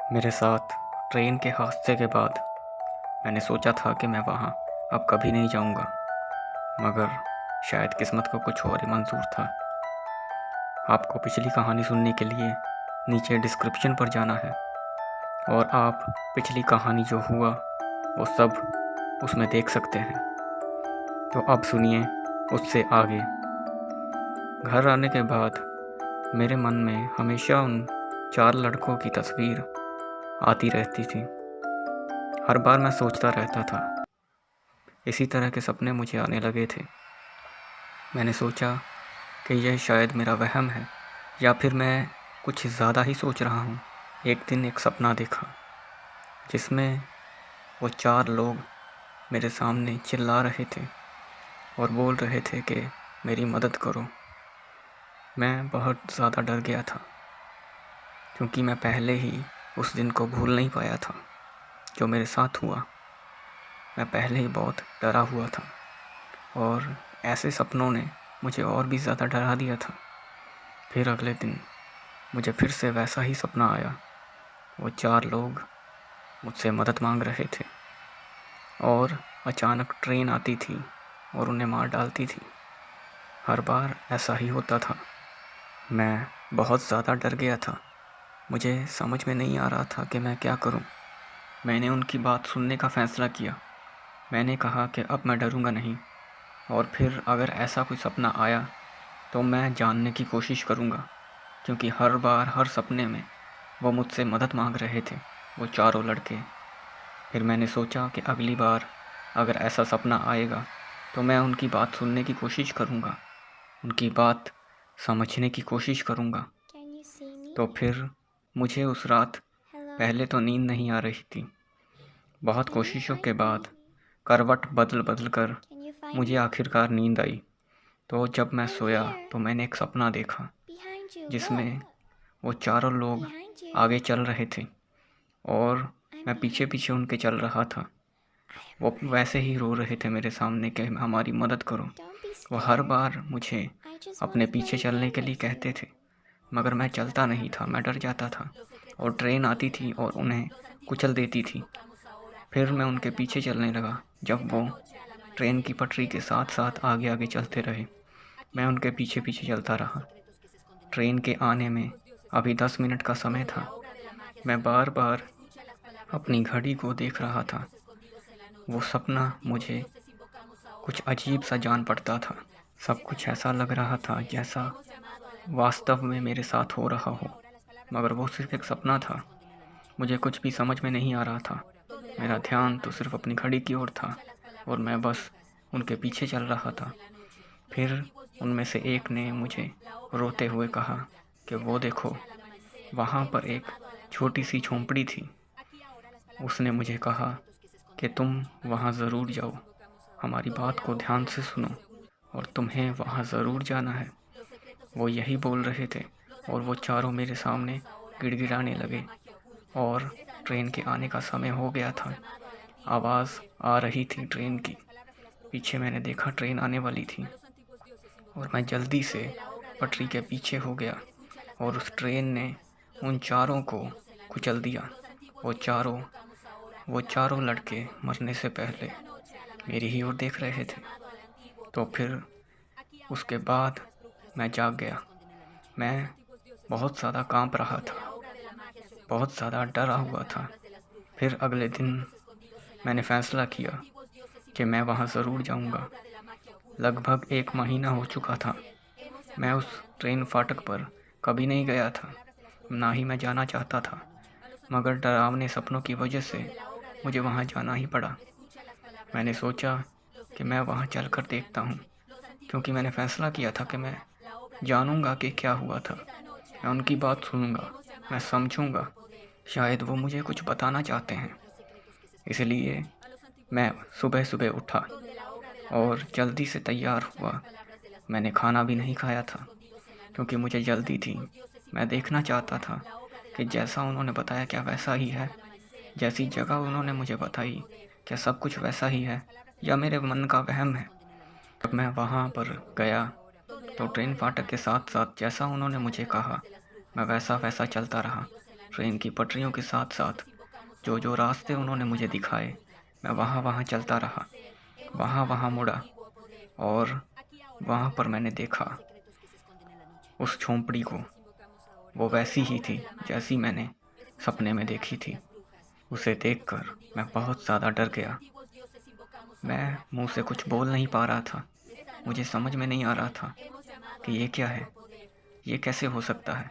मेरे साथ ट्रेन के हादसे के बाद मैंने सोचा था कि मैं वहाँ अब कभी नहीं जाऊँगा, मगर शायद किस्मत को कुछ और ही मंज़ूर था। आपको पिछली कहानी सुनने के लिए नीचे डिस्क्रिप्शन पर जाना है और आप पिछली कहानी जो हुआ वो सब उसमें देख सकते हैं। तो अब सुनिए उससे आगे। घर आने के बाद मेरे मन में हमेशा उन 4 लड़कों की तस्वीर आती रहती थी। हर बार मैं सोचता रहता था। इसी तरह के सपने मुझे आने लगे थे। मैंने सोचा कि यह शायद मेरा वहम है या फिर मैं कुछ ज़्यादा ही सोच रहा हूँ। एक दिन एक सपना देखा जिसमें वो 4 लोग मेरे सामने चिल्ला रहे थे और बोल रहे थे कि मेरी मदद करो। मैं बहुत ज़्यादा डर गया था क्योंकि मैं पहले ही उस दिन को भूल नहीं पाया था जो मेरे साथ हुआ। मैं पहले ही बहुत डरा हुआ था और ऐसे सपनों ने मुझे और भी ज़्यादा डरा दिया था। फिर अगले दिन मुझे फिर से वैसा ही सपना आया। वो 4 लोग मुझसे मदद मांग रहे थे और अचानक ट्रेन आती थी और उन्हें मार डालती थी। हर बार ऐसा ही होता था। मैं बहुत ज़्यादा डर गया था। मुझे समझ में नहीं आ रहा था कि मैं क्या करूं। मैंने उनकी बात सुनने का फ़ैसला किया। मैंने कहा कि अब मैं डरूंगा नहीं और फिर अगर ऐसा कोई सपना आया तो मैं जानने की कोशिश करूंगा, क्योंकि हर बार हर सपने में वो मुझसे मदद मांग रहे थे, वो 4 लड़के। फिर मैंने सोचा कि अगली बार अगर ऐसा सपना आएगा तो मैं उनकी बात सुनने की कोशिश करूंगा, उनकी बात समझने की कोशिश करूंगा। Can you see me? तो फिर मुझे उस रात Hello? पहले तो नींद नहीं आ रही थी। बहुत Can you कोशिशों के find me? बाद करवट बदल बदल कर Can you find मुझे me? आखिरकार नींद आई। तो जब मैं I'm सोया here. तो मैंने एक सपना देखा Behind you. जिसमें Look. वो 4 लोग Behind you. आगे चल रहे थे और I'm मैं पीछे behind पीछे you. उनके चल रहा था। I am वो right वैसे ही रो रहे थे मेरे सामने कि हमारी मदद करो। Don't be वो हर scared. बार मुझे I just want अपने to पीछे play a चलने game के लिए with कहते you. थे, मगर मैं चलता नहीं था। मैं डर जाता था और ट्रेन आती थी और उन्हें कुचल देती थी। फिर मैं उनके पीछे चलने लगा। जब वो ट्रेन की पटरी के साथ साथ आगे आगे चलते रहे, मैं उनके पीछे पीछे चलता रहा। ट्रेन के आने में अभी 10 मिनट का समय था। मैं बार बार अपनी घड़ी को देख रहा था। वो सपना मुझे कुछ अजीब सा जान पड़ता था। सब कुछ ऐसा लग रहा था जैसा वास्तव में मेरे साथ हो रहा हो, मगर वो सिर्फ एक सपना था। मुझे कुछ भी समझ में नहीं आ रहा था। मेरा ध्यान तो सिर्फ अपनी घड़ी की ओर था और मैं बस उनके पीछे चल रहा था। फिर उनमें से एक ने मुझे रोते हुए कहा कि वो देखो, वहाँ पर एक छोटी सी झोंपड़ी थी। उसने मुझे कहा कि तुम वहाँ ज़रूर जाओ, हमारी बात को ध्यान से सुनो और तुम्हें वहाँ ज़रूर जाना है। वो यही बोल रहे थे और वो 4 मेरे सामने गिड़गिड़ाने लगे और ट्रेन के आने का समय हो गया था। आवाज़ आ रही थी ट्रेन की। पीछे मैंने देखा ट्रेन आने वाली थी और मैं जल्दी से पटरी के पीछे हो गया और उस ट्रेन ने उन 4 को कुचल दिया। वो चारों वो चारों लड़के मरने से पहले मेरी ही ओर देख रहे थे। तो फिर उसके बाद मैं जाग गया। मैं बहुत ज़्यादा काँप रहा था, बहुत ज़्यादा डरा हुआ था। फिर अगले दिन मैंने फ़ैसला किया कि मैं वहाँ ज़रूर जाऊँगा। लगभग 1 महीना हो चुका था। मैं उस ट्रेन फाटक पर कभी नहीं गया था, ना ही मैं जाना चाहता था, मगर डरावने सपनों की वजह से मुझे वहाँ जाना ही पड़ा। मैंने सोचा कि मैं वहाँ चलकर देखता हूँ, क्योंकि मैंने फ़ैसला किया था कि मैं जानूँगा कि क्या हुआ था। मैं उनकी बात सुनूँगा, मैं समझूँगा, शायद वो मुझे कुछ बताना चाहते हैं। इसलिए मैं सुबह-सुबह उठा और जल्दी से तैयार हुआ। मैंने खाना भी नहीं खाया था क्योंकि मुझे जल्दी थी। मैं देखना चाहता था कि जैसा उन्होंने बताया क्या वैसा ही है? जैसी जगह उन्होंने मुझे बताई, क्या सब कुछ वैसा ही है या मेरे मन का वहम है? जब मैं वहाँ पर गया तो ट्रेन फाटक के साथ-साथ जैसा उन्होंने मुझे कहा, मैं वैसा-वैसा चलता रहा। ट्रेन की पटरियों के साथ साथ जो जो रास्ते उन्होंने मुझे दिखाए, मैं वहाँ वहाँ चलता रहा, वहाँ वहाँ मुड़ा, और वहाँ पर मैंने देखा उस झोंपड़ी को। वो वैसी ही थी जैसी मैंने सपने में देखी थी। उसे देखकर मैं बहुत ज़्यादा डर गया। मैं मुंह से कुछ बोल नहीं पा रहा था। मुझे समझ में नहीं आ रहा था कि ये क्या है, ये कैसे हो सकता है।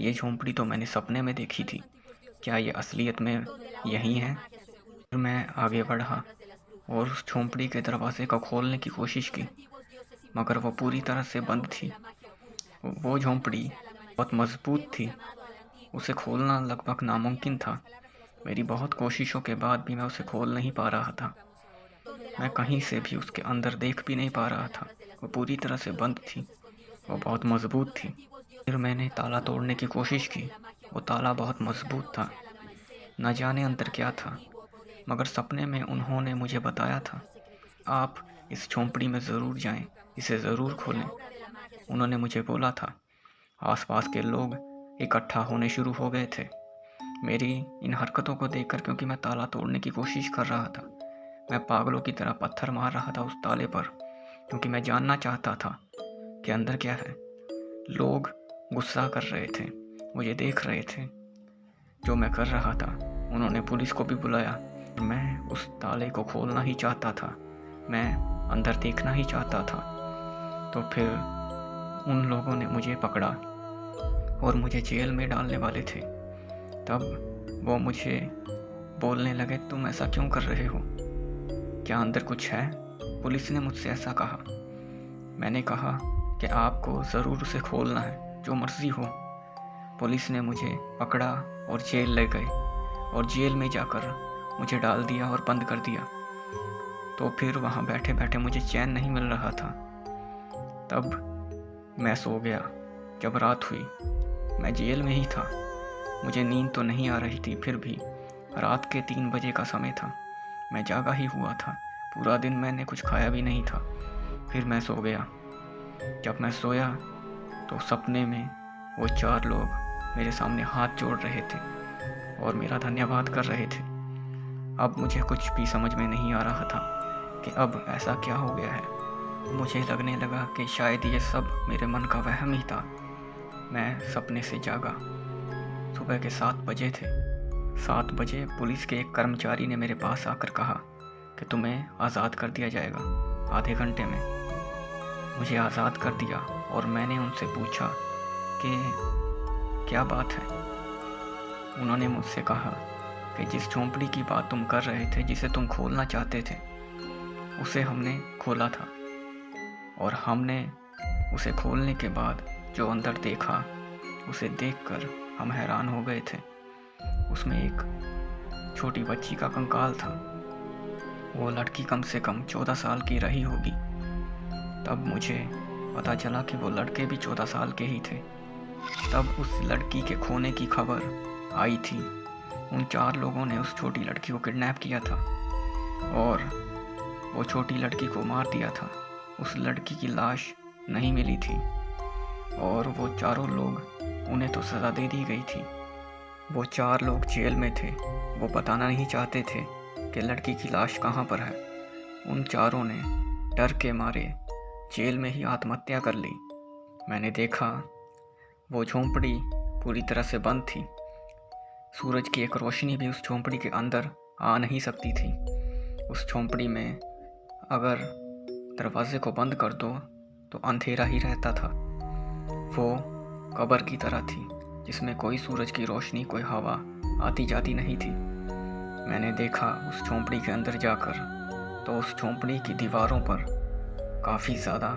ये झोंपड़ी तो मैंने सपने में देखी थी, क्या ये असलियत में यही है? फिर मैं आगे बढ़ा और उस झोंपड़ी के दरवाजे को खोलने की कोशिश की, मगर वो पूरी तरह से बंद थी। वो झोंपड़ी बहुत मजबूत थी, उसे खोलना लगभग नामुमकिन था। मेरी बहुत कोशिशों के बाद भी मैं उसे खोल नहीं पा रहा था। मैं कहीं से भी उसके अंदर देख भी नहीं पा रहा था। वो पूरी तरह से बंद थी, वो बहुत मजबूत थी। फिर मैंने ताला तोड़ने की कोशिश की। वो ताला बहुत मजबूत था। न जाने अंदर क्या था, मगर सपने में उन्होंने मुझे बताया था, आप इस झोंपड़ी में ज़रूर जाएं, इसे ज़रूर खोलें। उन्होंने मुझे बोला था। आसपास के लोग इकट्ठा होने शुरू हो गए थे मेरी इन हरकतों को देखकर, क्योंकि मैं ताला तोड़ने की कोशिश कर रहा था। मैं पागलों की तरह पत्थर मार रहा था उस ताले पर, क्योंकि मैं जानना चाहता था कि अंदर क्या है। लोग गुस्सा कर रहे थे, मुझे देख रहे थे जो मैं कर रहा था। उन्होंने पुलिस को भी बुलाया। मैं उस ताले को खोलना ही चाहता था, मैं अंदर देखना ही चाहता था। तो फिर उन लोगों ने मुझे पकड़ा और मुझे जेल में डालने वाले थे। तब वो मुझे बोलने लगे, तुम ऐसा क्यों कर रहे हो, क्या अंदर कुछ है? पुलिस ने मुझसे ऐसा कहा। मैंने कहा कि आपको ज़रूर उसे खोलना है, जो मर्ज़ी हो। पुलिस ने मुझे पकड़ा और जेल ले गए, और जेल में जाकर मुझे डाल दिया और बंद कर दिया। तो फिर वहाँ बैठे बैठे मुझे चैन नहीं मिल रहा था। तब मैं सो गया। जब रात हुई, मैं जेल में ही था। मुझे नींद तो नहीं आ रही थी, फिर भी रात के 3 बजे का समय था। मैं जागा ही हुआ था। पूरा दिन मैंने कुछ खाया भी नहीं था। फिर मैं सो गया। जब मैं सोया तो सपने में वो 4 लोग मेरे सामने हाथ जोड़ रहे थे और मेरा धन्यवाद कर रहे थे। अब मुझे कुछ भी समझ में नहीं आ रहा था कि अब ऐसा क्या हो गया है। मुझे लगने लगा कि शायद ये सब मेरे मन का वहम ही था। मैं सपने से जागा। सुबह के 7 बजे थे। 7 बजे पुलिस के एक कर्मचारी ने मेरे पास आकर कहा कि तुम्हें आज़ाद कर दिया जाएगा आधे घंटे में। मुझे आज़ाद कर दिया और मैंने उनसे पूछा कि क्या बात है। उन्होंने मुझसे कहा कि जिस झोंपड़ी की बात तुम कर रहे थे, जिसे तुम खोलना चाहते थे, उसे हमने खोला था, और हमने उसे खोलने के बाद जो अंदर देखा, उसे देखकर हम हैरान हो गए थे। उसमें एक छोटी बच्ची का कंकाल था। वो लड़की कम से कम 14 साल की रही होगी। तब मुझे पता चला कि वो लड़के भी 14 साल के ही थे। तब उस लड़की के खोने की खबर आई थी। उन 4 लोगों ने उस छोटी लड़की को किडनैप किया था और वो छोटी लड़की को मार दिया था। उस लड़की की लाश नहीं मिली थी और वो चारों लोग, उन्हें तो सज़ा दे दी गई थी। वो 4 लोग जेल में थे। वो बताना नहीं चाहते थे कि लड़की की लाश कहाँ पर है। उन चारों ने डर के मारे जेल में ही आत्महत्या कर ली। मैंने देखा वो झोंपड़ी पूरी तरह से बंद थी। सूरज की एक रोशनी भी उस झोंपड़ी के अंदर आ नहीं सकती थी। उस झोंपड़ी में अगर दरवाजे को बंद कर दो तो अंधेरा ही रहता था। वो कब्र की तरह थी, जिसमें कोई सूरज की रोशनी, कोई हवा आती जाती नहीं थी। मैंने देखा उस झोंपड़ी के अंदर जाकर तो उस झोंपड़ी की दीवारों पर काफ़ी ज़्यादा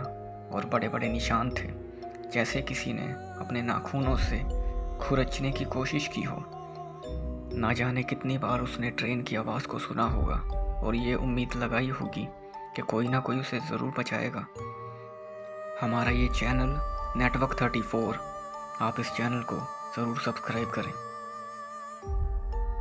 और बड़े बड़े निशान थे, जैसे किसी ने अपने नाखूनों से खुरचने की कोशिश की हो। ना जाने कितनी बार उसने ट्रेन की आवाज़ को सुना होगा और ये उम्मीद लगाई होगी कि कोई ना कोई उसे ज़रूर बचाएगा। हमारा ये चैनल नेटवर्क 34, आप इस चैनल को ज़रूर सब्सक्राइब करें।